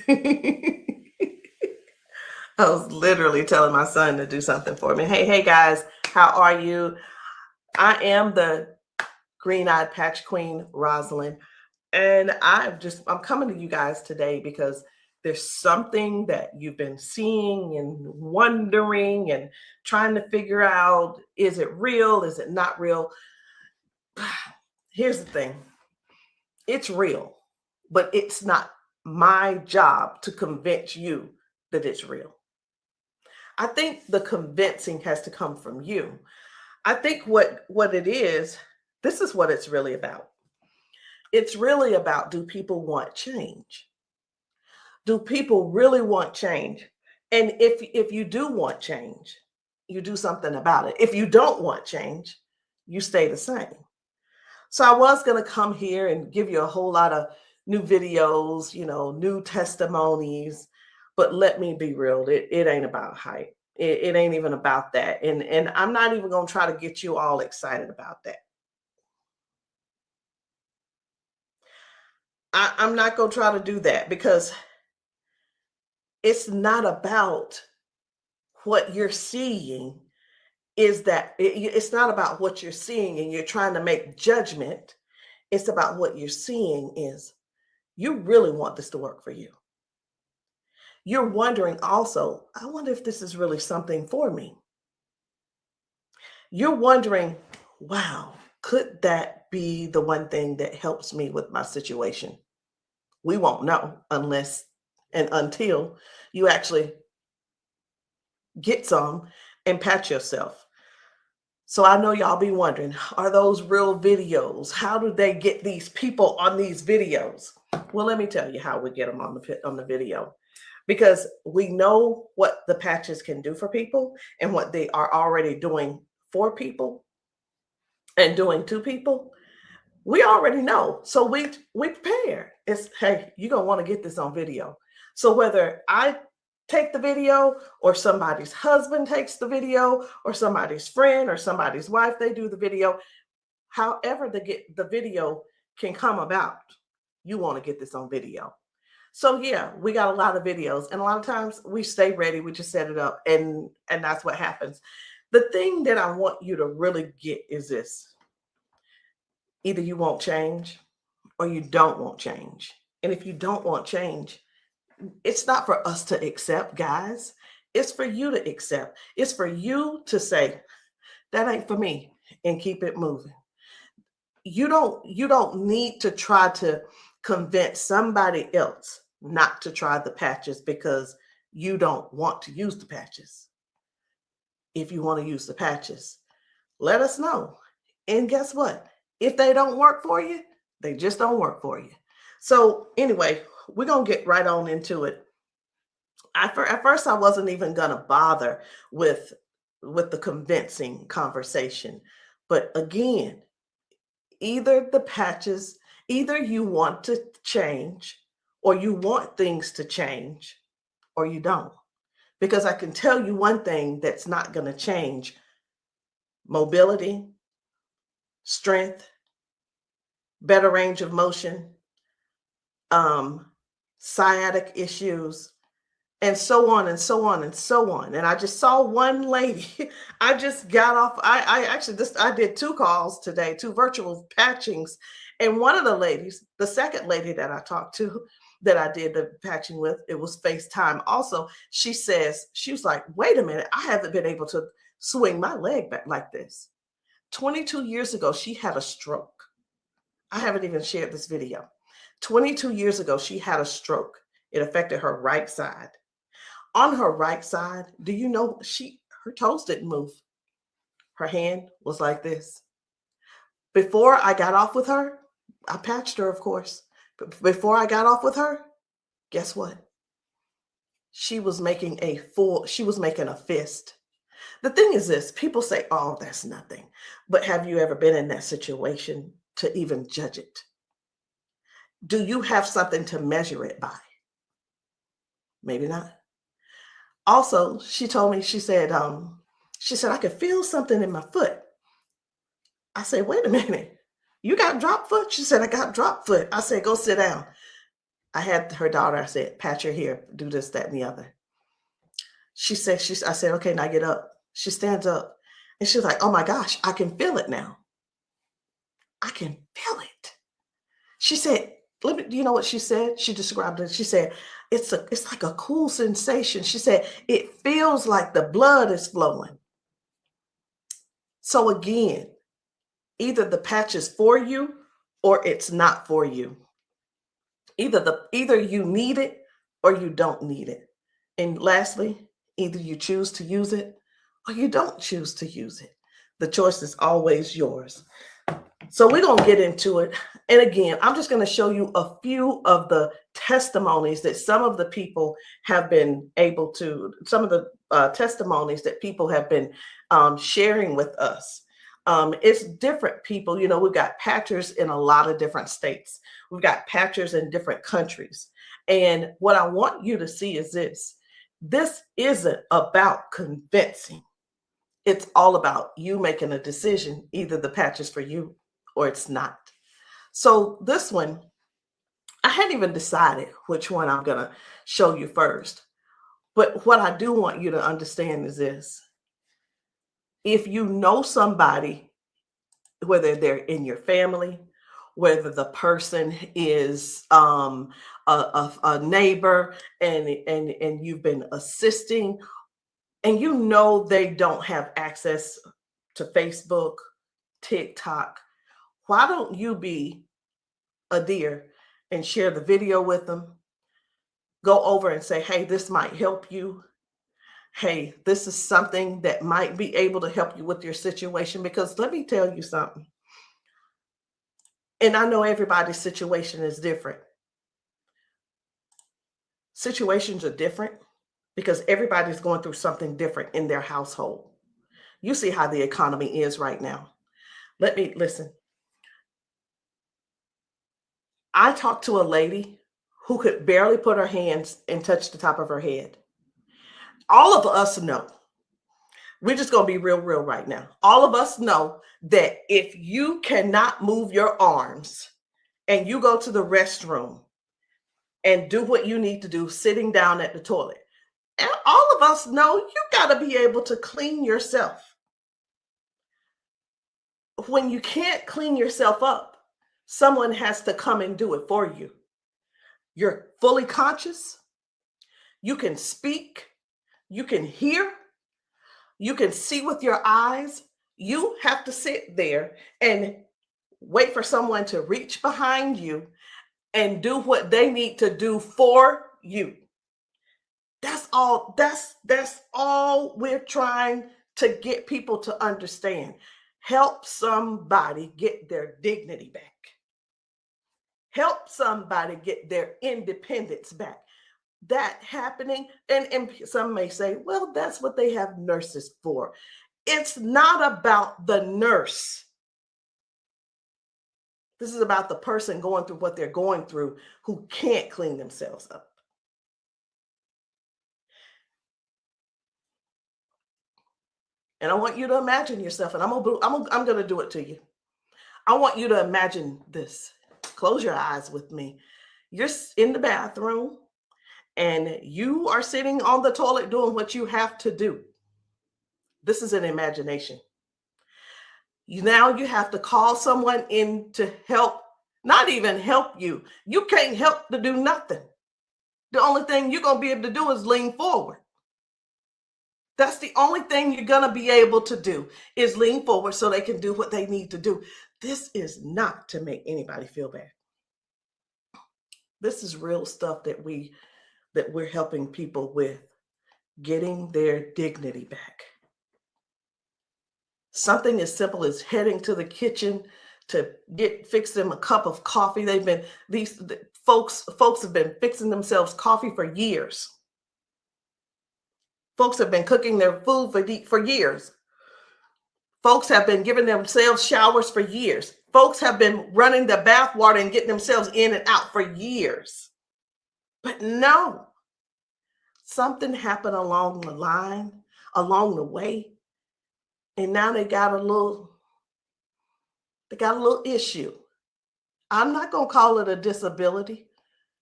I was literally telling my son to do something for me. Hey guys, how are you? I am the green-eyed patch queen, Rosalind, and I'm coming to you guys today because there's something that you've been seeing and wondering and trying to figure out, is it real? Is it not real? Here's the thing. It's real, but it's not my job to convince you that it's real. I think the convincing has to come from you. I think what it is, this is what it's really about. It's really about, do people want change? Do people really want change? And if you do want change, you do something about it. If you don't want change, you stay the same. So I was going to come here and give you a whole lot of new videos, new testimonies, but let me be real, it ain't about hype. It ain't even about that. And I'm not even going to try to get you all excited about that. I'm not going to try to do that because it's not about what you're seeing. It's not about what you're seeing and you're trying to make judgment. It's about what you're seeing is you really want this to work for you. You're wondering also, I wonder if this is really something for me. You're wondering, wow, could that be the one thing that helps me with my situation? We won't know unless and until you actually get some and pat yourself. So I know y'all be wondering, are those real videos? How do they get these people on these videos? Well, let me tell you how we get them on the video. Because we know what the patches can do for people and what they are already doing for people and doing to people. We already know. So we prepare. It's, hey, you're going to want to get this on video. So whether I take the video or somebody's husband takes the video or somebody's friend or somebody's wife, they do the video, however the video can come about, you want to get this on video. So yeah, we got a lot of videos, and a lot of times we stay ready. We just set it up, and that's what happens. The thing that I want you to really get is this: either you won't change, or you don't want change. And if you don't want change, it's not for us to accept, guys. It's for you to accept. It's for you to say, that ain't for me, and keep it moving. You don't need to try to convince somebody else not to try the patches because you don't want to use the patches. If you want to use the patches, let us know. And guess what? If they don't work for you, they just don't work for you. So anyway, we're going to get right on into it. At first, I wasn't even going to bother with the convincing conversation. But again, either the patches, either you want to change or you want things to change or you don't. Because I can tell you one thing that's not going to change: mobility, strength, better range of motion, sciatic issues, and so on and so on and so on. And I just saw one lady. I just got off. I did 2 calls today, 2 virtual patchings. And one of the ladies, the second lady that I talked to, that I did the patching with, it was FaceTime also. She was like, wait a minute, I haven't been able to swing my leg back like this. 22 years ago, she had a stroke. I haven't even shared this video. 22 years ago, she had a stroke. It affected her right side. On her right side, do you know her toes didn't move? Her hand was like this. Before I got off with her, I patched her, of course. But before I got off with her, guess what? She was making a fist. The thing is this: people say, oh, that's nothing. But have you ever been in that situation to even judge it? Do you have something to measure it by? Maybe not. Also, she told me, she said, I could feel something in my foot. I said, wait a minute, you got drop foot? She said, I got drop foot. I said, go sit down. I had her daughter, I said, pat your hair, do this, that, and the other. I said, okay, now get up. She stands up and she's like, oh my gosh, I can feel it now. I can feel it. She said, do you know what she said? She described it. She said, it's like a cool sensation. She said, it feels like the blood is flowing. So again, either the patch is for you or it's not for you. Either you need it or you don't need it. And lastly, either you choose to use it or you don't choose to use it. The choice is always yours. So we're going to get into it. And again, I'm just going to show you a few of the testimonies that some of the people have been able to, some of the testimonies that people have been sharing with us. It's different people. You know, we've got patchers in a lot of different states. We've got patchers in different countries. And what I want you to see is this. This isn't about convincing. It's all about you making a decision. Either the patch is for you or it's not. So this one, I hadn't even decided which one I'm going to show you first. But what I do want you to understand is this. If you know somebody, whether they're in your family, whether the person is a neighbor and you've been assisting, and you know they don't have access to Facebook, TikTok, why don't you be a dear and share the video with them? Go over and say, hey, this might help you. Hey, this is something that might be able to help you with your situation. Because let me tell you something. And I know everybody's situation is different. Situations are different because everybody's going through something different in their household. You see how the economy is right now. Listen. I talked to a lady who could barely put her hands and touch the top of her head. All of us know, we're just going to be real right now. All of us know that if you cannot move your arms and you go to the restroom and do what you need to do sitting down at the toilet, and all of us know you got to be able to clean yourself. When you can't clean yourself up, someone has to come and do it for you. You're fully conscious. You can speak. You can hear. You can see with your eyes. You have to sit there and wait for someone to reach behind you and do what they need to do for you. That's all. That's all we're trying to get people to understand. Help somebody get their dignity back. Help somebody get their independence back. That happening, and some may say, well, that's what they have nurses for. It's not about the nurse. This is about the person going through what they're going through who can't clean themselves up. And I want you to imagine yourself, and I'm going to do it to you. I want you to imagine this. Close your eyes with me. You're in the bathroom and you are sitting on the toilet doing what you have to do. This is an imagination. Now you have to call someone in to help, not even help you. You can't help to do nothing. The only thing you're going to be able to do is lean forward. That's the only thing you're going to be able to do is lean forward so they can do what they need to do. This is not to make anybody feel bad. This is real stuff that we're helping people with, getting their dignity back. Something as simple as heading to the kitchen to fix them a cup of coffee. These folks have been fixing themselves coffee for years. Folks have been cooking their food for years. Folks have been giving themselves showers for years. Folks have been running the bath water and getting themselves in and out for years. But no, something happened along the line, along the way, and now they got a little issue. I'm not going to call it a disability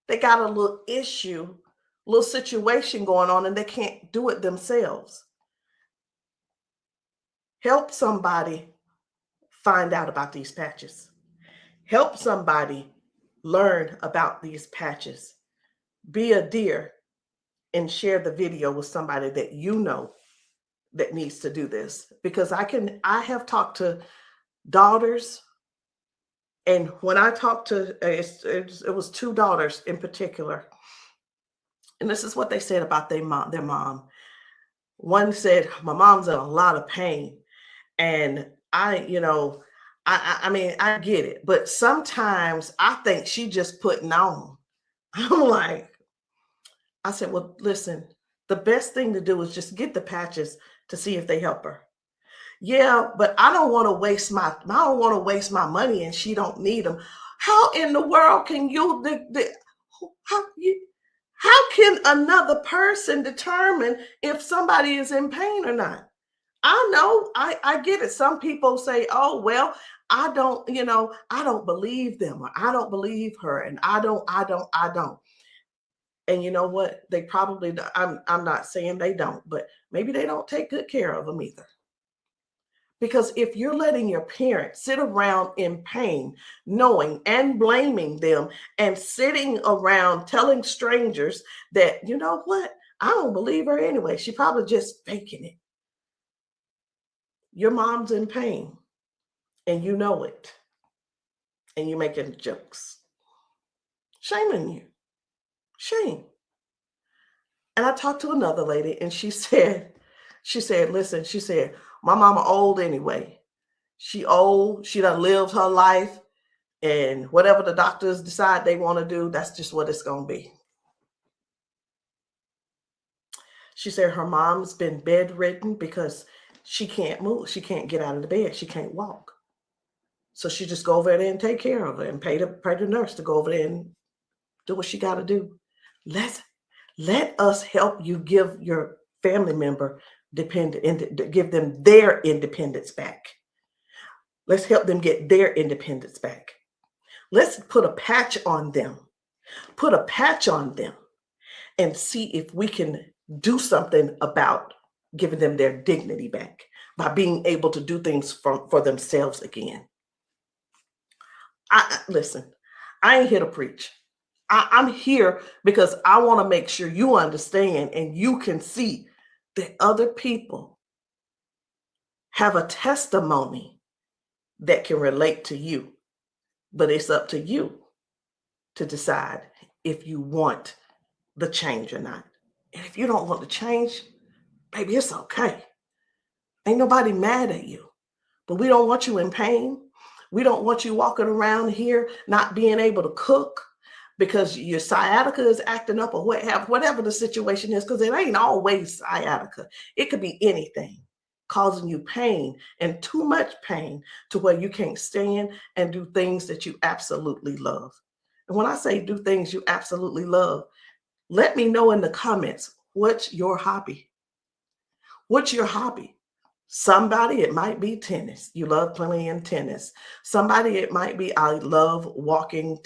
They got a little issue, little situation going on, and they can't do it themselves. Help somebody find out about these patches. Help somebody learn about these patches. Be a dear and share the video with somebody that you know that needs to do this. Because I have talked to daughters, and when I talked to, it was two daughters in particular, and this is what they said about their mom. One said, my mom's in a lot of pain. And I mean, I get it, but sometimes I think she just putting on. I'm like, I said, well, listen, the best thing to do is just get the patches to see if they help her. Yeah, but I don't want to waste my money and she don't need them. How in the world can how can another person determine if somebody is in pain or not? I know, I get it. Some people say, oh, well, I don't believe them, or I don't believe her, and I don't. And you know what? They probably, I'm not saying they don't, but maybe they don't take good care of them either. Because if you're letting your parents sit around in pain, knowing and blaming them, and sitting around telling strangers that, you know what, I don't believe her anyway, she probably just faking it. Your mom's in pain and you know it, and you're making jokes. Shame on you. Shame. And I talked to another lady and she said, listen, she said, my mama old anyway. She old, she done lived her life, and whatever the doctors decide they want to do, that's just what it's going to be. She said her mom's been bedridden because she can't move. She can't get out of the bed. She can't walk. So she just go over there and take care of her and pay the nurse to go over there and do what she got to do. Let us help you give your family member give them their independence back. Let's help them get their independence back. Let's put a patch on them. Put a patch on them and see if we can do something about giving them their dignity back by being able to do things for themselves again. Listen, I ain't here to preach. I'm here because I want to make sure you understand and you can see that other people have a testimony that can relate to you. But it's up to you to decide if you want the change or not. And if you don't want the change, baby, it's okay. Ain't nobody mad at you. But we don't want you in pain. We don't want you walking around here not being able to cook because your sciatica is acting up, or whatever the situation is, because it ain't always sciatica. It could be anything causing you pain, and too much pain to where you can't stand and do things that you absolutely love. And when I say do things you absolutely love, let me know in the comments, what's your hobby? What's your hobby? Somebody, it might be tennis. You love playing tennis. Somebody, it might be, I love walking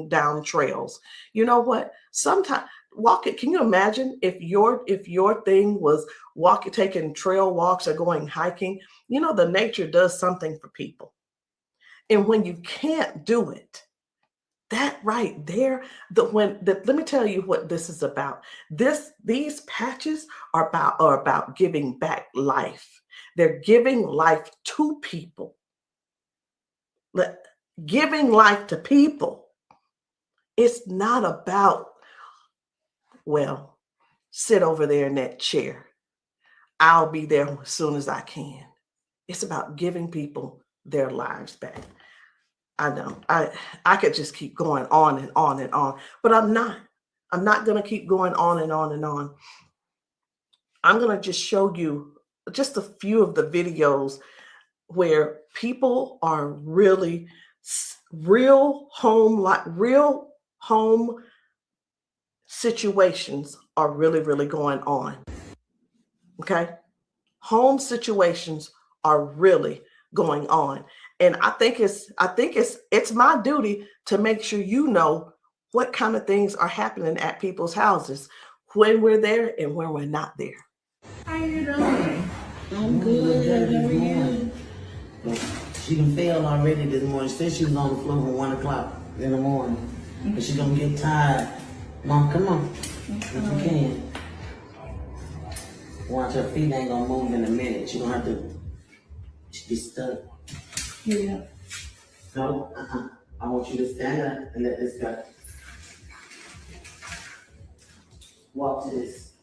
down trails. You know what? Sometimes walking, can you imagine if your thing was taking trail walks or going hiking? You know, the nature does something for people. And when you can't do it, that right there, let me tell you what this is about. These patches are about giving back life. They're giving life to people. Giving life to people. It's not about, well, sit over there in that chair. I'll be there as soon as I can. It's about giving people their lives back. I know I could just keep going on and on and on, but I'm not going to keep going on and on and on. I'm going to just show you just a few of the videos where people are really real home situations are really going on. Okay. Home situations are really going on. And I think it's my duty to make sure you know what kind of things are happening at people's houses when we're there and when we're not there. How you doing? I'm good. How are you? She done failed already this morning. She said she was on the floor from 1 o'clock in the morning. But she gonna get tired. Mom, come on. If you can. Watch, her feet ain't gonna move in a minute. She gonna have to be stuck. Yeah. No, I want you to stand up and let this go. Walk to this.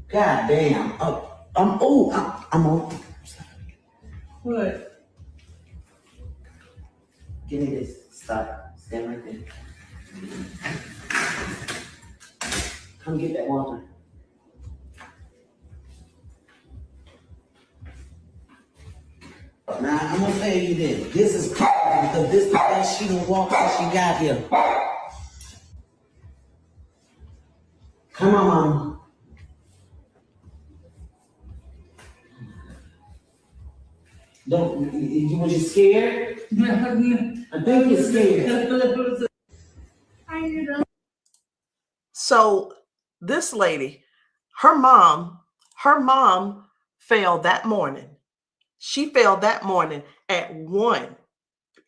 God damn. I'm on. What? Give me this. Stop. Stand right there. Come get that water. Now, I'm gonna tell you this. This is crazy because this is the best she done walked since she got here. Come on, Mama. Don't, was you scared? I think you're scared. How you doing? So this lady, her mom fell that morning. She fell that morning at 1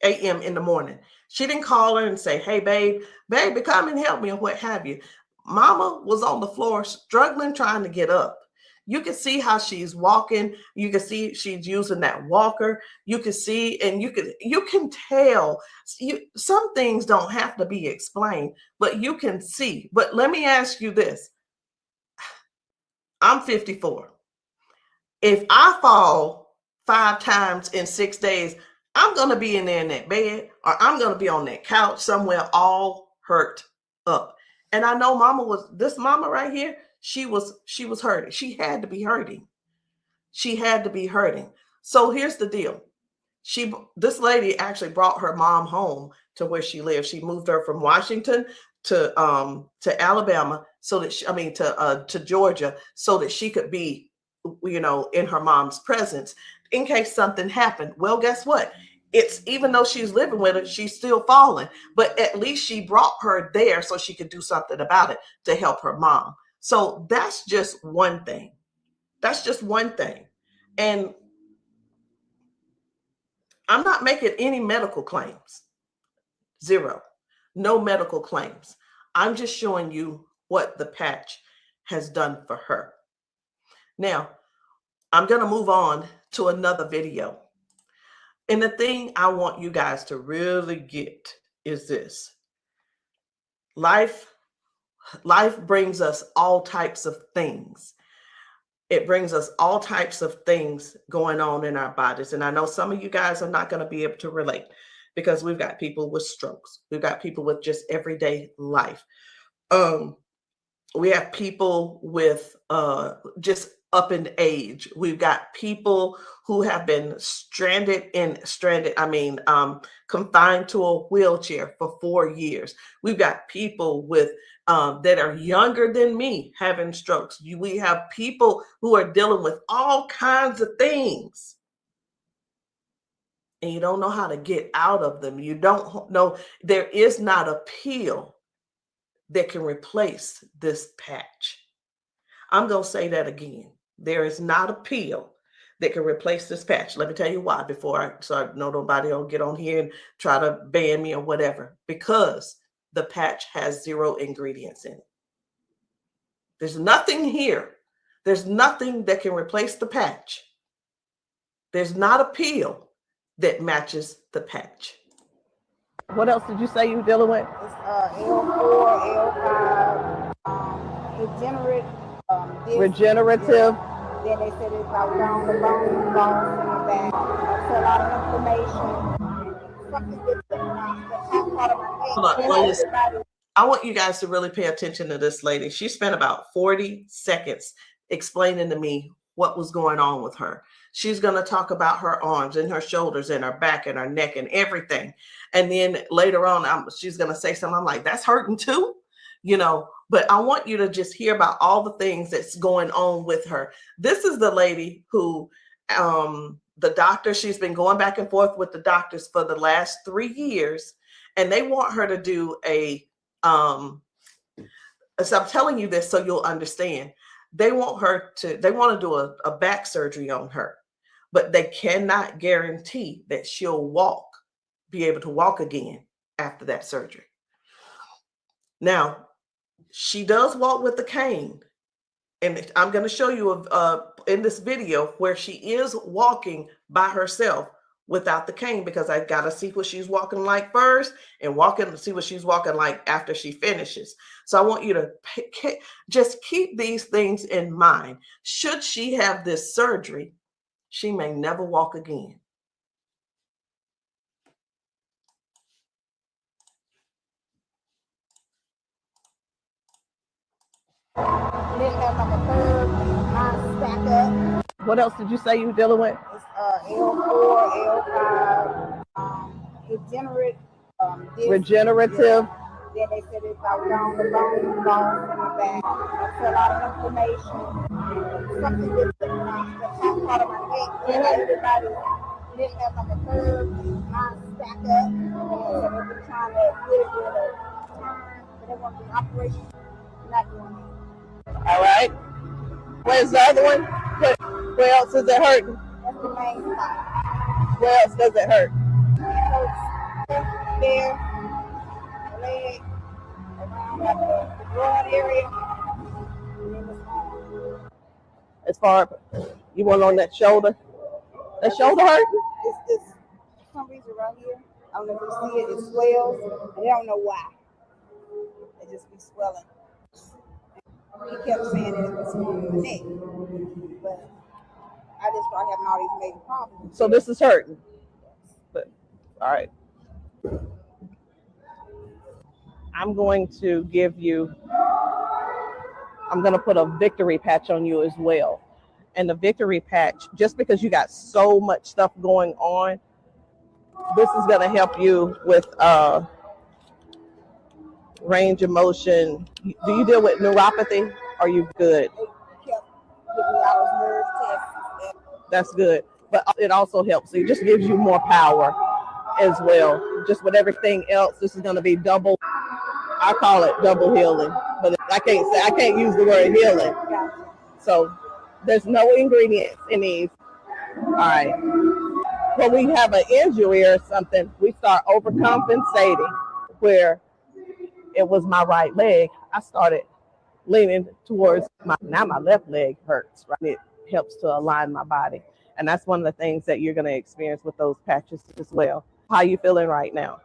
a.m. in the morning. She didn't call her and say, hey, baby, come and help me or what have you. Mama was on the floor struggling, trying to get up. You can see how she's walking. You can see she's using that walker. You can see, and you can tell. Some things don't have to be explained, but you can see. But let me ask you this. I'm 54. If I fall 5 times in 6 days, I'm going to be in there in that bed, or I'm going to be on that couch somewhere all hurt up. And I know this mama right here, she was hurting. She had to be hurting. She had to be hurting. So here's the deal. This lady actually brought her mom home to where she lived. She moved her from Washington to Alabama to Georgia so that she could be, in her mom's presence in case something happened. Well, guess what? It's even though she's living with her, she's still falling, but at least she brought her there so she could do something about it to help her mom. So that's just one thing. That's just one thing. And I'm not making any medical claims. Zero. No medical claims. I'm just showing you what the patch has done for her. Now, I'm going to move on to another video. And the thing I want you guys to really get is this. Life brings us all types of things. It brings us all types of things going on in our bodies. And I know some of you guys are not going to be able to relate because we've got people with strokes. We've got people with just everyday life. We have people with just up in age. We've got people who have been confined to a wheelchair for 4 years. We've got people with that are younger than me having strokes. We have people who are dealing with all kinds of things. And you don't know how to get out of them. You don't know, there is not a pill that can replace this patch. I'm going to say that again. There is not a pill that can replace this patch. Let me tell you why so I know nobody will get on here and try to ban me or whatever. Because the patch has 0 ingredients in it. There's nothing here. There's nothing that can replace the patch. There's not a pill that matches the patch. What else did you say you were dealing with? It's L4, L5, regenerative. Then they said it's about down the bone, bones in the back. That's a lot of inflammation. Something that's part of my head. I want you guys to really pay attention to this lady. She spent about 40 seconds explaining to me what was going on with her. She's going to talk about her arms and her shoulders and her back and her neck and everything. And then later on, she's going to say something. I'm like, that's hurting too, but I want you to just hear about all the things that's going on with her. This is the lady who the doctor, she's been going back and forth with the doctors for the last 3 years, and they want her to do a so I'm telling you this so you'll understand. They want to do a back surgery on her, but they cannot guarantee that she'll be able to walk again after that surgery. Now, she does walk with the cane, and I'm going to show you in this video where she is walking by herself without the cane, because I got to see what she's walking like first and see what she's walking like after she finishes. So I want you to just keep these things in mind. Should she have this surgery, she may never walk again. Then have like a third line stack up. What else did you say you were dealing with? It's L4, L5, Regenerative. Yeah. Then they said it's like down the bone in the back. That's a lot of inflammation. Something with the top part of my neck. And everybody didn't have like a third line stack up. So they've been trying to get it with a turn, but they want the operation. Not doing it. All right. Where's the other one? Where else is it hurting? That's the main spot. Where else does it hurt? It hurts there, leg, around like the broad area, and then the arm. As far you want on that shoulder? That shoulder hurt? It's this, for some reason right here, I don't know if you see it, it swells, and I don't know why. It just be swelling. He kept saying that it was from the neck, but I just started having all these major problems. So this is hurting. But, all right. I'm going to put a victory patch on you as well. And the victory patch, just because you got so much stuff going on, this is going to help you with range of motion. Do you deal with neuropathy? Are you good? They kept giving me all those nerve tests. That's good. But it also helps. It just gives you more power as well. Just with everything else, this is going to be double. I call it double healing, but I can't use the word healing. So there's no ingredients in these. All right. When we have an injury or something, we start overcompensating. Where it was my right leg, I started leaning towards my left leg hurts, right? It helps to align my body. And that's one of the things that you're going to experience with those patches as well. How you feeling right now?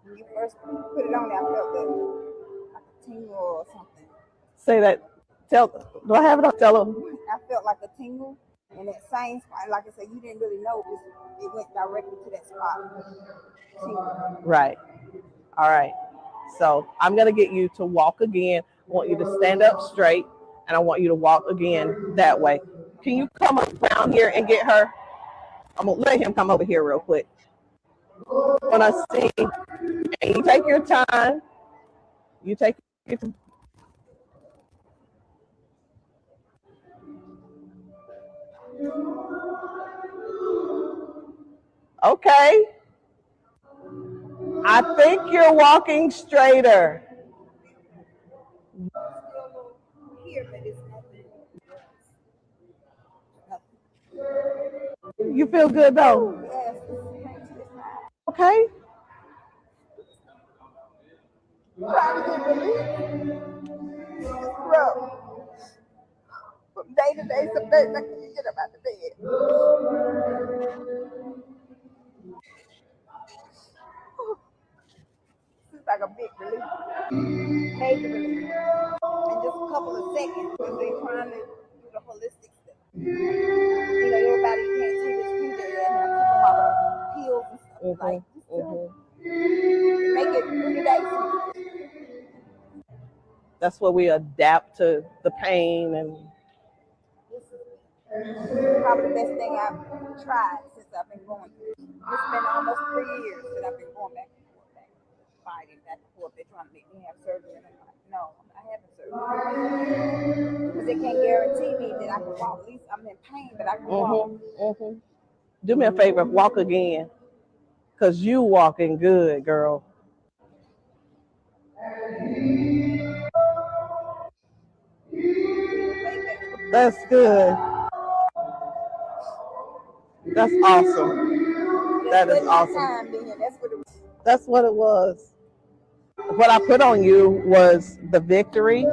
When you first put it on there, I felt like a tingle or something. Say that. Do I have it up? Tell them. I felt like a tingle in that same spot. Like I said, you didn't really know it went directly to that spot. Tingle. Right. All right. So I'm going to get you to walk again. I want you to stand up straight, and I want you to walk again that way. Can you come around here and get her? I'm going to let him come over here real quick. When I sing, and you take your time. You take your time. Okay. I think you're walking straighter. Here, but it's nothing. You feel good though? Yes. Okay. Trying to get relief. It's rough. From day to day, some days I can't get up out of bed. It's like a big relief. Major relief. In just a couple of seconds, because they're trying to do the holistic stuff. You know, everybody can't see this finger and have to come out of pills and stuff like make it 3 days. That's where we adapt to the pain, and This is probably the best thing I've tried since I've been going through. It's been almost 3 years that I've been going back and forth, fighting back and forth. They're trying to make me have surgery, and I'm like, no, I'm not having surgery. Because they can't guarantee me that I can walk. At least I'm in pain, but I can walk. Do me a favor, walk again, cause you walking good, girl. That's good. That's awesome. That is awesome. That's what it was. What I put on you was the victory,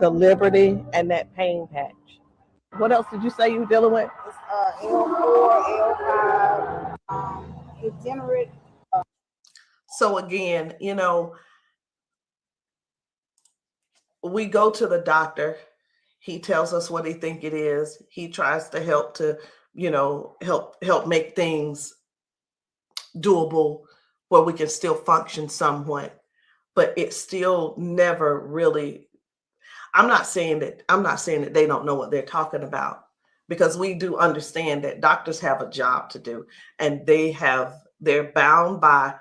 the liberty, and that pain patch. What else did you say you were dealing with? It's L4, L5, degenerate. So again, we go to the doctor. He tells us what he think it is. He tries to help help make things doable where we can still function somewhat, but it's still never really. I'm not saying that they don't know what they're talking about, because we do understand that doctors have a job to do, and they're bound by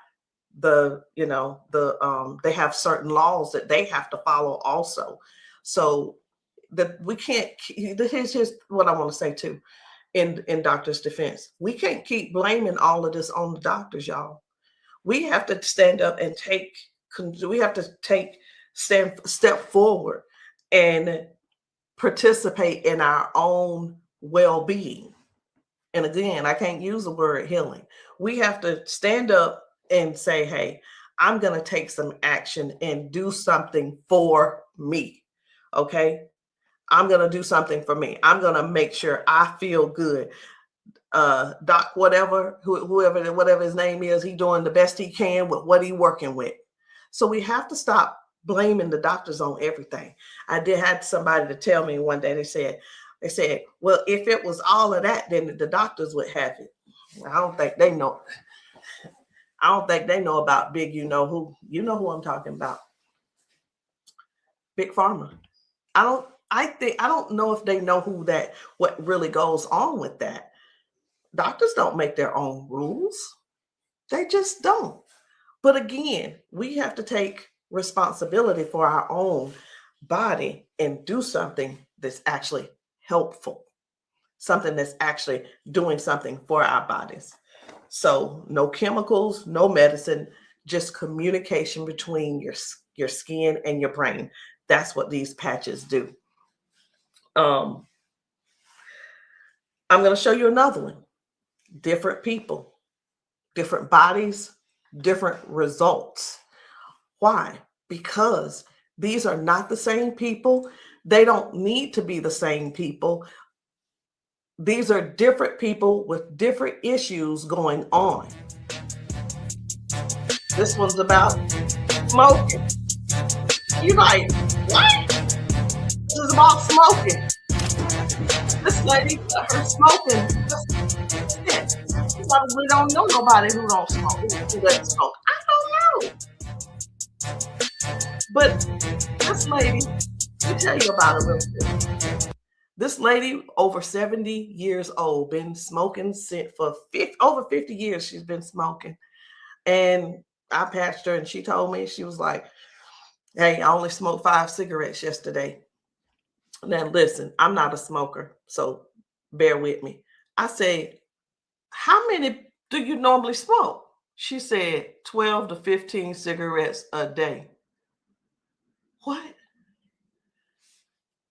they have certain laws that they have to follow also. So that we can't. Here's what I want to say too, in doctors' defense, we can't keep blaming all of this on the doctors, y'all. We have to stand up and step forward and participate in our own well-being. And again, I can't use the word healing. We have to stand up and say, hey, I'm going to take some action and do something for me. Okay. I'm going to do something for me. I'm going to make sure I feel good. Doc, whatever his name is, he's doing the best he can with what he's working with. So we have to stop blaming the doctors on everything. I had somebody to tell me one day, they said, well, if it was all of that, then the doctors would have it. I don't think they know. I don't think they know about big, you know who I'm talking about. Big Pharma. I don't know if they know what really goes on with that. Doctors don't make their own rules. They just don't. But again, we have to take responsibility for our own body and do something that's actually helpful, something that's actually doing something for our bodies. So no chemicals, no medicine, just communication between your skin and your brain. That's what these patches do. I'm going to show you another one. Different people, different bodies, different results. Why? Because these are not the same people. They don't need to be the same people. These are different people with different issues going on. This one's about smoking. You're like, what? This is about smoking. This lady, her smoking. You probably don't know nobody who don't smoke, who doesn't smoke. I don't know. But this lady, let me tell you about her real quick. This lady, over 70 years old, been smoking for over 50 years. She's been smoking. And I patched her, and she told me, she was like, hey, I only smoked 5 cigarettes yesterday. Now, listen, I'm not a smoker, so bear with me. I said, how many do you normally smoke? She said 12 to 15 cigarettes a day. What?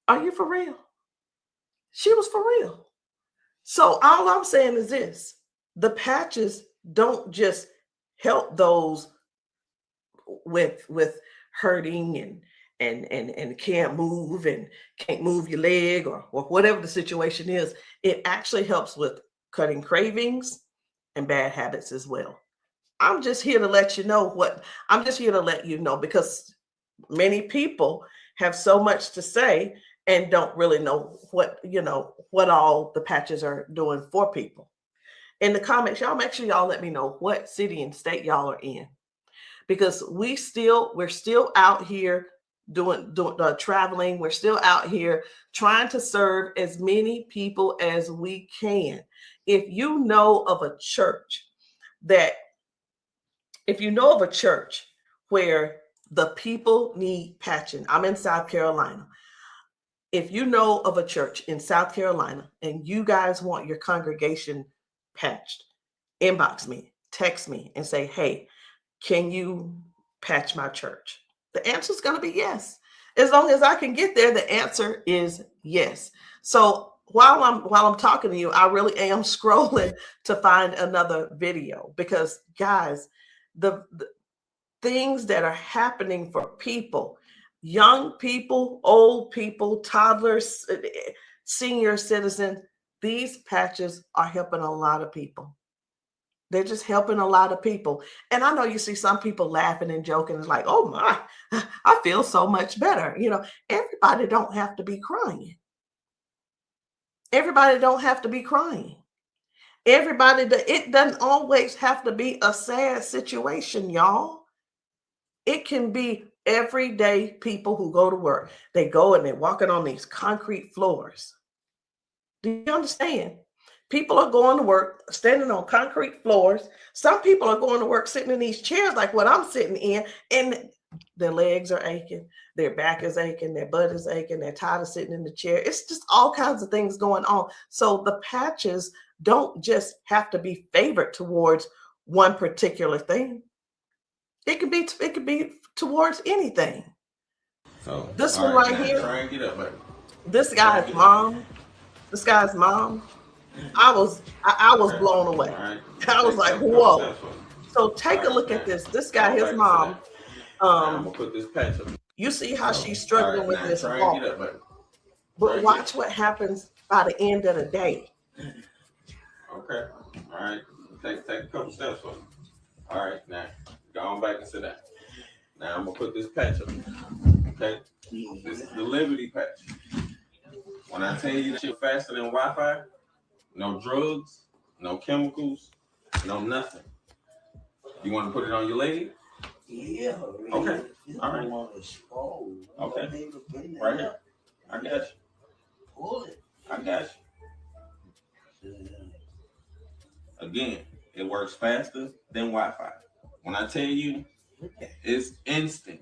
Are you for real? She was for real. So all I'm saying is this: the patches don't just help those with hurting and can't move and can't move your leg or whatever the situation is. It actually helps with cutting cravings and bad habits as well. I'm just here to let you know because many people have so much to say and don't really know what all the patches are doing for people. In the comments, y'all make sure y'all let me know what city and state y'all are in, because we're still out here doing traveling. We're still out here trying to serve as many people as we can. If you know of a church where the people need patching, I'm in South Carolina. if you know of a church in South Carolina and you guys want your congregation patched, inbox me, text me, and say, hey, can you patch my church? The answer is going to be yes. As long as I can get there, the answer is yes. So while I'm talking to you, I really am scrolling to find another video, because guys, the things that are happening for people, young people, old people, toddlers, senior citizens, these patches are helping a lot of people. They're just helping a lot of people. And I know you see some people laughing and joking. It's like, oh my, I feel so much better. You know, everybody don't have to be crying. Everybody don't have to be crying. It doesn't always have to be a sad situation, y'all. It can be everyday people who go to work. They go and they're walking on these concrete floors. Do you understand? People are going to work standing on concrete floors. Some people are going to work sitting in these chairs like what I'm sitting in, and their legs are aching, their back is aching, their butt is aching, they're tired of sitting in the chair. It's just all kinds of things going on. So the patches don't just have to be favored towards one particular thing. It could be towards anything. So this one right here, try and get up, baby. This guy's mom, I was blown away. Right. I was like, whoa. So take a look at this. This guy, his mom, I'm gonna put this patch up. you see how she's struggling with this try walk. and get up, baby. But watch what happens by the end of the day. Okay. All right. Take a couple steps for me. All right. Now go on back and sit down. Now I'm gonna put this patch up. Okay. This is the Liberty patch. When I tell you that you're faster than Wi-Fi, no drugs, no chemicals, no nothing. You want to put it on your leg? Yeah. Okay. All right. Okay. Right here. I got you. Pull it. I got you. Again, it works faster than Wi-Fi. When I tell you, it's instant.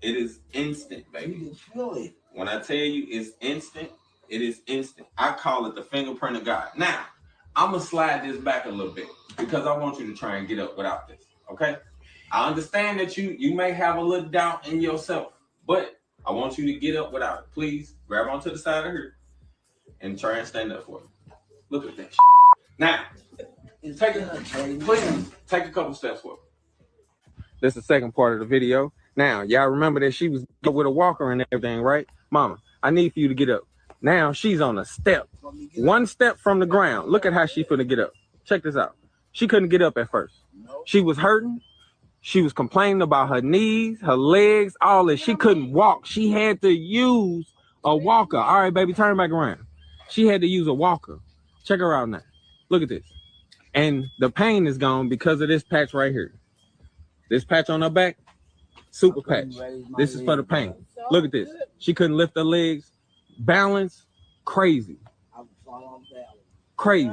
It is instant, baby. You can feel it. When I tell you it's instant, it is instant. I call it the fingerprint of God. Now, I'm going to slide this back a little bit because I want you to try and get up without this, okay? I understand that you may have a little doubt in yourself, but I want you to get up without it. Please grab onto the side of her and try and stand up for me. Look at that shit. Now, please take a couple steps forward. This is the second part of the video. Now, y'all remember that she was with a walker and everything, right? Mama, I need for you to get up. Now she's on a step. One step from the ground. Look at how she finna get up. Check this out. She couldn't get up at first. She was hurting. She was complaining about her knees, her legs, all that. She couldn't walk. She had to use a walker. All right, baby, turn back around. She had to use a walker. Check her out now. Look at this. And the pain is gone because of this patch right here. This patch on her back, super patch. This is for the pain. Look at this. She couldn't lift her legs. Balance, crazy. Crazy.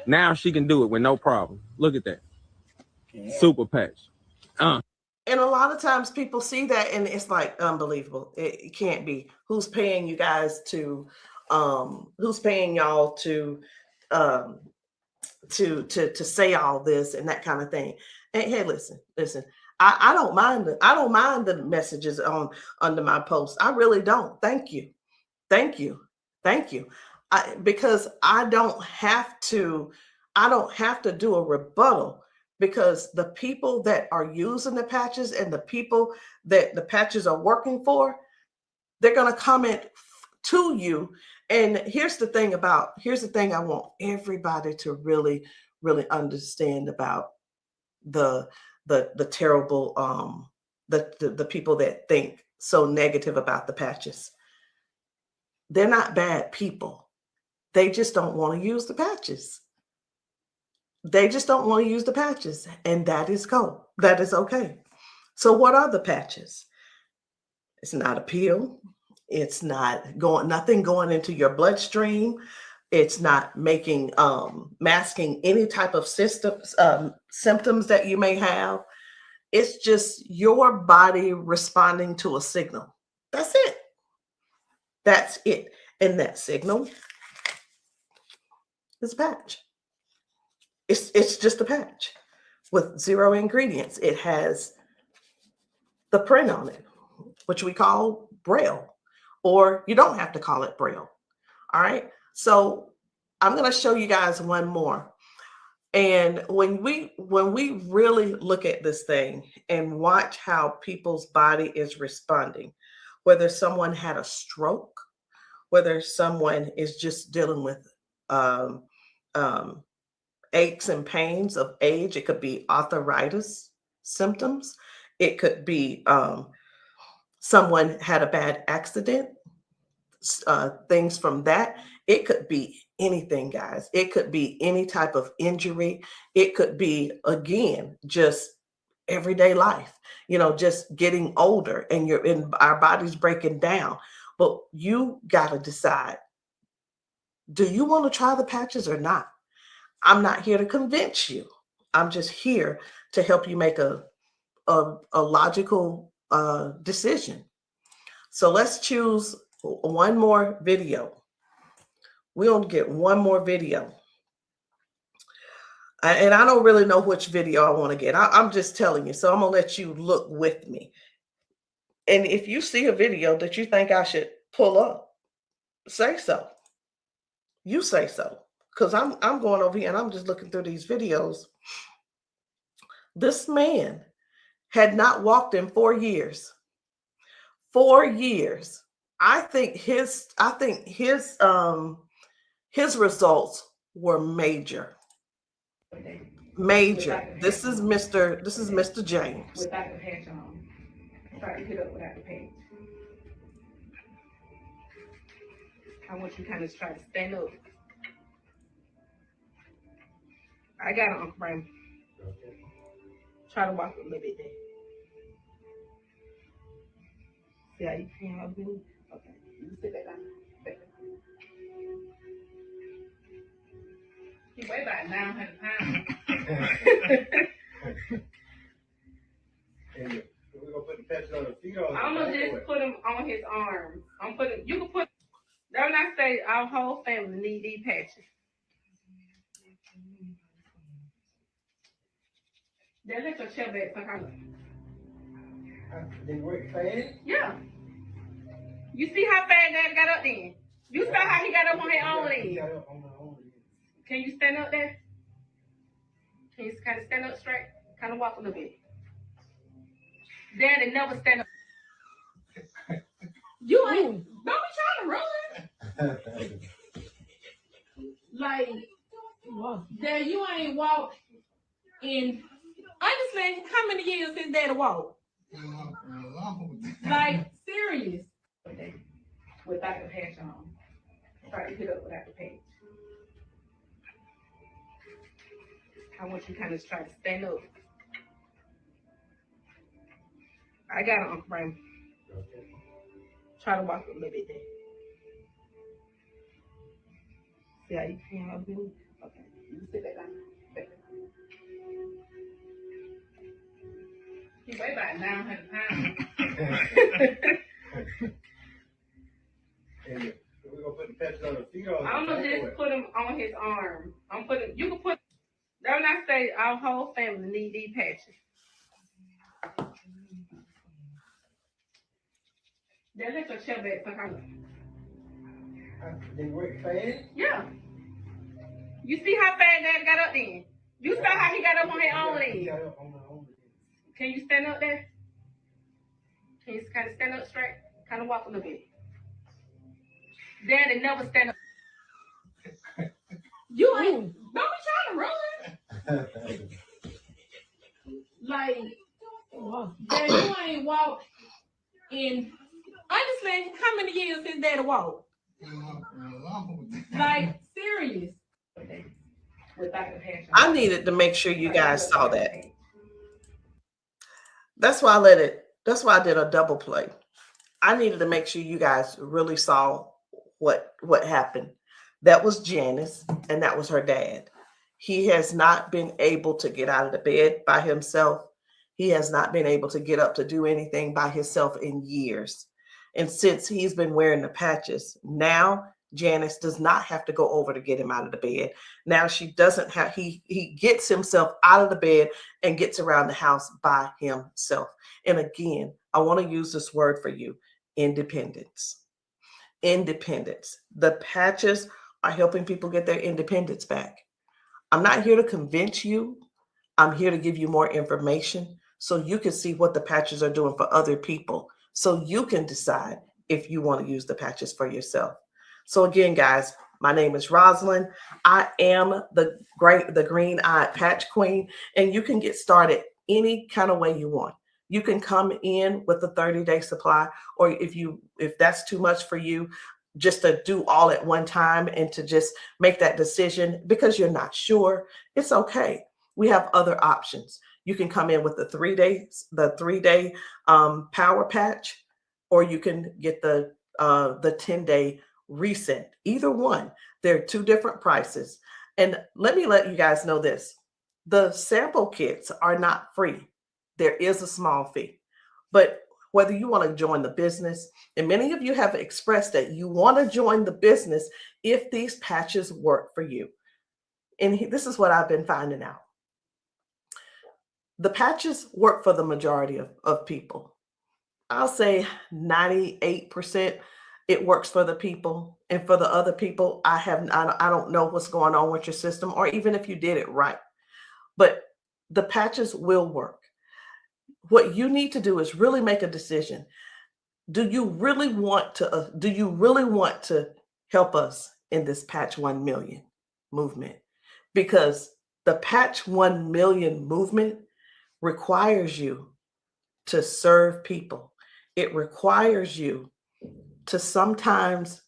Now she can do it with no problem. Look at that. Super patch. And a lot of times people see that and it's like unbelievable. It can't be. Who's paying you guys to who's paying y'all to say all this and that kind of thing. And hey, listen. I don't mind the messages under my post. I really don't. Thank you. Because I don't have to do a rebuttal, because the people that are using the patches and the people that the patches are working for, they're going to comment to you. And here's the thing I want everybody to really, really understand about the terrible, the people that think so negative about the patches. They're not bad people. They just don't want to use the patches. And that is cool. That is okay. So what are the patches? It's not a pill. It's not nothing going into your bloodstream. It's not masking any type of symptoms that you may have. It's just your body responding to a signal. That's it. That's it. And that signal is a patch. It's just a patch with 0 ingredients. It has the print on it, which we call Braille, or you don't have to call it Braille. All right. So I'm going to show you guys one more. And when we really look at this thing and watch how people's body is responding, whether someone had a stroke, whether someone is just dealing with aches and pains of age, it could be arthritis symptoms, it could be someone had a bad accident, things from that. It could be anything, guys. It could be any type of injury. It could be, again, just everyday life, just getting older and our body's breaking down. But you got to decide, do you want to try the patches or not? I'm not here to convince you. I'm just here to help you make a logical decision. So let's choose one more video. We're going to get one more video. And I don't really know which video I want to get. I'm just telling you. So I'm going to let you look with me. And if you see a video that you think I should pull up, say so. You say so. Because I'm going over here and I'm just looking through these videos. This man had not walked in 4 years. 4 years. I think his results were major. Major. This is Mr. James. Without the patch on. Try to get up without the patch. I want you to kind of try to stand up. I got it, Uncle Brian. Try to walk a little bit there. See how you can up here? Okay. You sit back down. Back down. He weigh about 900 pounds. We're gonna put the patch on the feet or I'm gonna just put him on his arms. You can put, that's when I say our whole family need these patches. Then let your chair back for her. They work fast? Yeah. You see how fast Daddy got up then? You saw how he got up on his own leg. Can you stand up there? Can you kind of stand up straight? Kind of walk a little bit. Daddy never stand up. You ain't, don't be trying to run. Like, Dad, you ain't walked in, honestly, how many years since Daddy walked? Like, serious. Without the patch on. Try to get up without the patch. I want you to kind of try to stand up. I got it, Uncle Brian. Try to walk a little bit there. See how you can up here? Okay. You sit back down. Back down. He weigh about 900 pounds. We're gonna put the patch on the feet or I'm gonna just put him on his arm. You can put, that's when I say our whole family need these patches. Then let your chair back for her. They work fast? Yeah. You see how fast Daddy got up then? You saw how he got up on his own leg. Can you stand up there? Can you kind of stand up straight? Kind of walk a little bit. Daddy never stand up. You ain't, don't be trying to run. Like, Dad, you ain't walked in, honestly, how many years since Daddy walked? Like, serious. Without the patch on. I needed to make sure you guys saw that. That's why I did a double play. I needed to make sure you guys really saw what happened. That was Janice, and that was her dad. He has not been able to get out of the bed by himself. He has not been able to get up to do anything by himself in years. And since he's been wearing the patches, now Janice does not have to go over to get him out of the bed. Now she doesn't have, he gets himself out of the bed and gets around the house by himself. And again, I want to use this word for you, independence. Independence. The patches are helping people get their independence back. I'm not here to convince you. I'm here to give you more information so you can see what the patches are doing for other people, so you can decide if you want to use the patches for yourself. So again, guys, my name is Rosalind. I am the green-eyed patch queen, and you can get started any kind of way you want. You can come in with a 30-day supply, or if that's too much for you, just to do all at one time and to just make that decision because you're not sure, it's okay. We have other options. You can come in with the 3-day power patch, or you can get the 10-day reset. Either one. There are 2 different prices. And let me let you guys know this. The sample kits are not free. There is a small fee. But whether you want to join the business, and many of you have expressed that you want to join the business if these patches work for you. And this is what I've been finding out. The patches work for the majority of people. I'll say 98% it works for the people. And for the other people, I don't know what's going on with your system, or even if you did it right. But the patches will work. What you need to do is really make a decision. Do you really want to help us in this Patch 1 Million movement? Because the Patch 1 Million movement requires you to serve people. It requires you to sometimes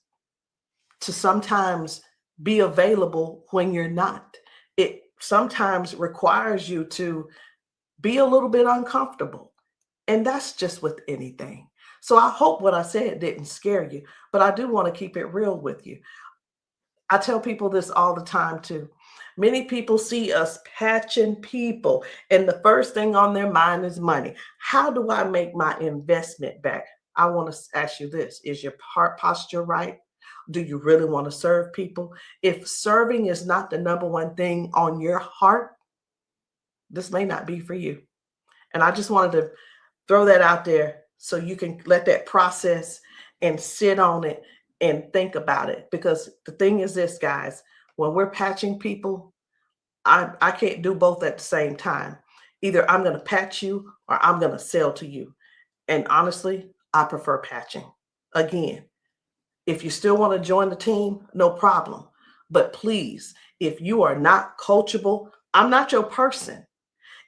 be available when you're not. It sometimes requires you to be a little bit uncomfortable. And that's just with anything. So I hope what I said didn't scare you, but I do want to keep it real with you. I tell people this all the time too. Many people see us patching people, and the first thing on their mind is money. How do I make my investment back? I want to ask you this. Is your heart posture right? Do you really want to serve people? If serving is not the number one thing on your heart, this may not be for you. And I just wanted to throw that out there so you can let that process and sit on it and think about it. Because the thing is this, guys, when we're patching people, I can't do both at the same time. Either I'm going to patch you or I'm going to sell to you. And honestly, I prefer patching. Again, if you still want to join the team, no problem. But please, if you are not coachable, I'm not your person.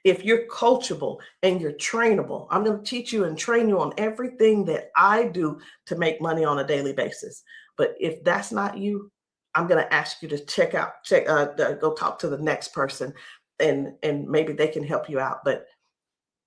If you're coachable and you're trainable, I'm going to teach you and train you on everything that I do to make money on a daily basis. But if that's not you, I'm going to ask you to go talk to the next person, and maybe they can help you out. But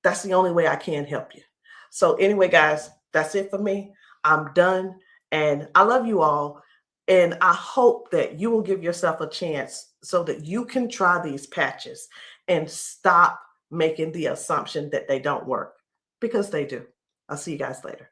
that's the only way I can help you. So anyway, guys, that's it for me. I'm done. And I love you all. And I hope that you will give yourself a chance so that you can try these patches and stop making the assumption that they don't work, because they do. I'll see you guys later.